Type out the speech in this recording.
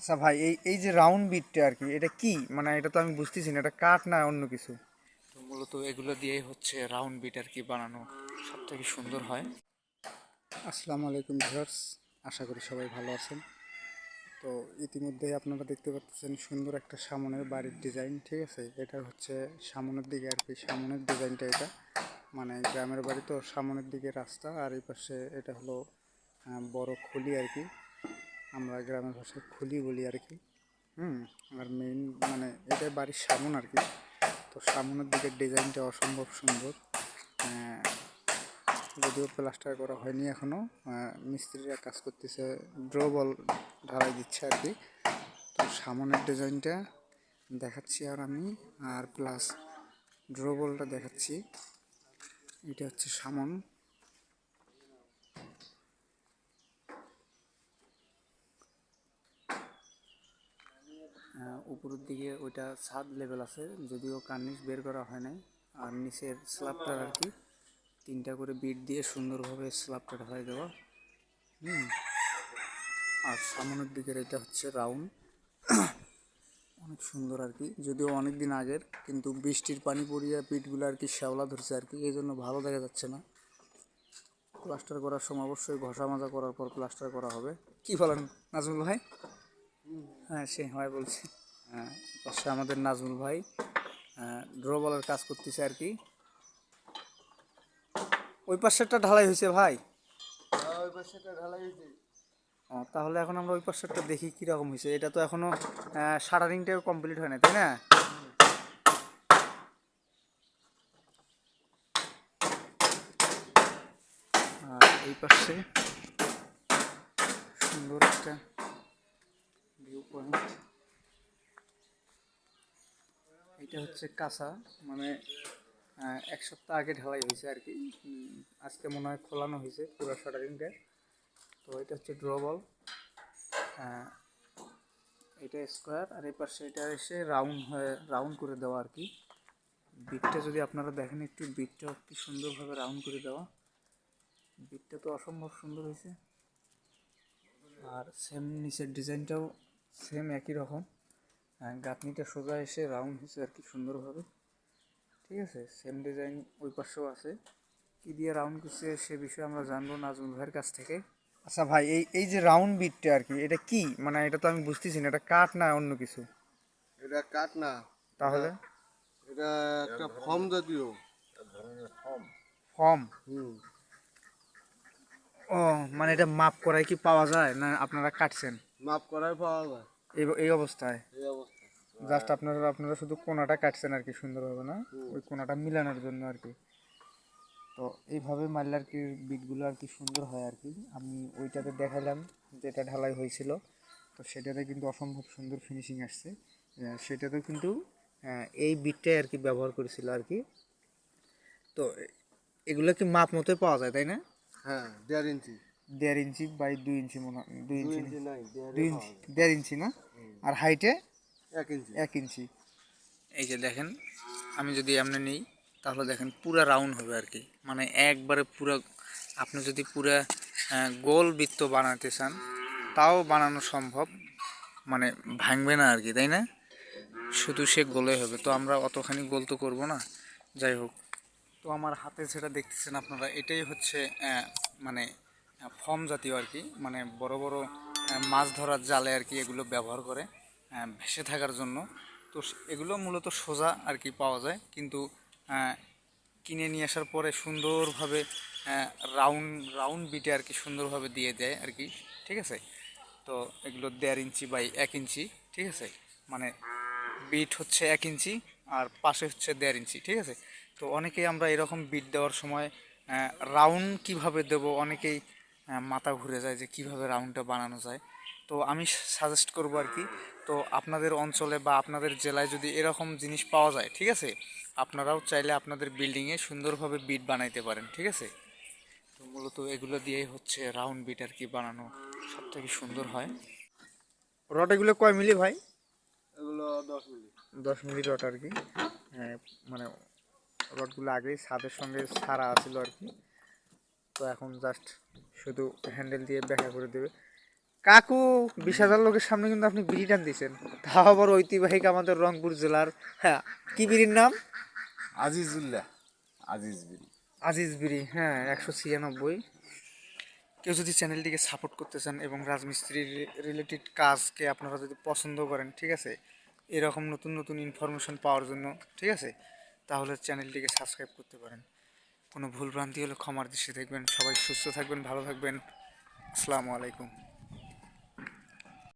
আচ্ছা ভাই, এই এই যে রাউন্ড বিটটা আর কি, এটা কি মানে এটা তো আমি বুঝতেছি না, এটা কাঠ না অন্য কিছু? তো মূলত এগুলো দিয়েই হচ্ছে রাউন্ড বিট আর কি বানানো সব থেকে সুন্দর হয়। আসসালামু আলাইকুম ভিউয়ার্স, আশা করি সবাই ভালো আছেন। তো ইতিমধ্যেই আপনারা দেখতে পাচ্ছেন সুন্দর একটা সামনের বাড়ির ডিজাইন। ঠিক আছে, এটা হচ্ছে সামনের দিকে আর কি, সামনের ডিজাইনটা এটা মানে গ্রামের বাড়ি তো সামনের দিকে রাস্তা, আর এই পাশে এটা হলো বড় খুলি আর কি, আমরা গ্রামের ভাষায় খুলি বলি আর কি। আর মেইন মানে এটা বাড়ির সামন আর কি। তো সামনের দিকের ডিজাইনটা অসম্ভব সুন্দর। যদিও প্লাস্টার করা হয়নি এখনও, মিস্ত্রিরা কাজ করতেছে, ড্রবল ঢালাই দিচ্ছে আর কি। তো সামনের ডিজাইনটা দেখাচ্ছি আর আমি, আর প্লাস ড্রবলটা দেখাচ্ছি। এটা হচ্ছে সামন। উপরের দিকে ওইটা ছাদ লেভেল আছে, যদিও কার্নিশ বের করা হয় নাই। আর নিচের স্ল্যাবটার আর কি 3টা করে বিট দিয়ে সুন্দরভাবে স্ল্যাবটা ঢালাই দেওয়া। আর সামনের দিকের এটা হচ্ছে রাউন্ড, অনেক সুন্দর আর কি, যদিও অনেক দিন আগের, কিন্তু বৃষ্টির পানি পড়িয়া পিঠগুলো আর কি শ্যাওলা ধরছে আর কি, এই জন্য ভালো দেখা যাচ্ছে না। প্লাস্টার করার সময় অবশ্যই ঘষা মাজা করার পর প্লাস্টার করা হবে। কি বলেন নাজমুল ভাই? হ্যাঁ, সে হয় বলছে। হ্যাঁ, পাশে আমাদের নাজমুল ভাই ড্রবলের কাজ করতেছে আর কি। ওই পাশেরটা ঢালাই হয়েছে ভাই? ওই পাশেটা ঢালাই হয়েছে। ও, তাহলে এখন আমরা ওই পাশেরটা দেখি কীরকম হয়েছে। এটা তো এখনও শাটারিংটাও কমপ্লিট হয় না, তাই না? আর এই পাশে সুন্দর একটা ভিউ পয়েন্ট। এটা হচ্ছে কাঁচা, মানে 1 সপ্তাহ আগে ঢালাই হয়েছে আর কি। আজকে মনে হয় খোলানো হয়েছে পুরো শাটারিংটা। তো এটা হচ্ছে ড্রবল, এটা স্কোয়ার, আর এই পাশে এটা এসে রাউন্ড হয়ে রাউন্ড করে দেওয়া আর কি। বিটটা যদি আপনারা দেখেন একটু, বিটটা কি সুন্দরভাবে রাউন্ড করে দেওয়া। বিটটা তো অসম্ভব সুন্দর হয়েছে। আর সেম নিচের ডিজাইনটাও সেম একই রকম, গাঁথনিটা সোজা এসে রাউন্ড হয়েছে আর কি সুন্দরভাবে। ঠিক আছে, সেম ডিজাইন ওই পাশেও আছে। কী দিয়ে রাউন্ড করছে সে বিষয়ে আমরা জানবো নাজমুল ভাইয়ের কাছ থেকে। আচ্ছা ভাই, এই এই যে রাউন্ড বিটটা আর কি, এটা কি মানে এটা তো আমি বুঝতেছি না, এটা কাঠ না অন্য কিছু? এটা কাঠ না, এটা তাহলে? এটা একটা ফর্ম জাতীয়। ফর্ম? হুম। ও, মানে এটা মাপ করায় কি পাওয়া যায় না আপনারা কাটছেন মাপ করাই পাওয়া যায় এই এই অবস্থায়? এই অবস্থা। জাস্ট আপনারা আপনারা শুধু কোনাটা কাটছেন আর কি সুন্দরভাবে, না? হুম। ওই কোনাটা মিলানোর জন্য আর কি। তো এইভাবে মারলে আর কি বিটগুলো আর কি সুন্দর হয় আর কি। আমি ওইটাতে দেখালাম যেটা ঢালাই হয়েছিল, তো সেটাতে কিন্তু অসম্ভব সুন্দর ফিনিশিং আসছে। সেটাতেও কিন্তু এই বিটটাই আর কি ব্যবহার করেছিল আর কি। তো এগুলো কি মাপ মতোই পাওয়া যায়, তাই না? হ্যাঁ, 1.5 ইঞ্চি। 1.5 ইঞ্চি বাই 2 ইঞ্চি, মনে হয় 2 ইঞ্চি। 2 ইঞ্চি নাই, 2 1.5 ইঞ্চি, পাওয়া যায়। 1.5 ইঞ্চি না? আর হাইটে 1 ইঞ্চি। 1 ইঞ্চি। এই যে দেখেন, আমি যদি এমনি নিই তাহলে দেখেন পুরা রাউন্ড হবে আর কি, মানে একবারে পুরা। আপনি যদি পুরা গোল বৃত্ত বানাতে চান তাও বানানো সম্ভব, মানে ভাঙবে না আর কি, তাই না? শুধু সে গোলে হবে, তো আমরা অতখানি গোল তো করবো না। যাই হোক, তো আমার হাতে যেটা দেখতেছেন আপনারা, এটাই হচ্ছে মানে ফর্ম জাতীয় আর কি, মানে বড় বড় মাছ ধরার জালে আর কি এগুলো ব্যবহার করে ভেসে থাকার জন্য। তো এগুলো মূলত সোজা আর কি পাওয়া যায়, কিন্তু কিনে নিয়ে আসার পরে সুন্দরভাবে রাউন্ড রাউন্ড বিটে আর কি সুন্দরভাবে দিয়ে দেয় আর কি। ঠিক আছে, তো এগুলো 1.5 ইঞ্চি বাই 1 ইঞ্চি। ঠিক আছে, মানে বিট হচ্ছে 1 ইঞ্চি আর পাশে হচ্ছে 1.5 ইঞ্চি। ঠিক আছে, তো অনেকেই আমরা এরকম বিট দেওয়ার সময় রাউন্ড কিভাবে দেব, অনেকেই মাথা ঘুরে যায় যে কিভাবে রাউন্ডটা বানানো যায়। তো আমি সাজেস্ট করব আর কি, তো আপনাদের অঞ্চলে বা আপনাদের জেলায় যদি এরকম জিনিস পাওয়া যায়, ঠিক আছে, আপনারাও চাইলে আপনাদের বিল্ডিংয়ে সুন্দরভাবে বিট বানাইতে পারেন। ঠিক আছে, তো মূলত এগুলো দিয়েই হচ্ছে রাউন্ড বিট আর কি বানানো সব থেকে সুন্দর হয়। রড এগুলো কয় মিলি ভাই? এগুলো 10 মিলি। 10 মিলি রড আর কি। হ্যাঁ, মানে রডগুলো আগেই ছাদের সঙ্গে ছাড়া আছিল আর কি, তো এখন জাস্ট শুধু হ্যান্ডেল দিয়ে ব্যাখ্যা করে দেবে। কাকু 20,000 লোকের সামনে কিন্তু আপনি বিড়ি টান দিয়েছেন, তাও আবার ঐতিহাসিক আমাদের রংপুর জেলার। হ্যাঁ, কি বিড়ির নাম? আজিজুল্লাহ, আজিজ বিড়ি। আজিজ বিড়ি। হ্যাঁ, 196। কেউ যদি চ্যানেলটিকে সাপোর্ট করতে চান এবং রাজমিস্ত্রি রিলেটেড কাজকে আপনারা যদি পছন্দ করেন, ঠিক আছে, এরকম নতুন নতুন ইনফরমেশন পাওয়ার জন্য, ঠিক আছে, তাহলে চ্যানেলটিকে সাবস্ক্রাইব করতে পারেন। কোনো ভুল ভ্রান্তি হলে ক্ষমার দৃষ্টি দেখবেন। সবাই সুস্থ থাকবেন, ভালো থাকবেন। আসসালামু আলাইকুম।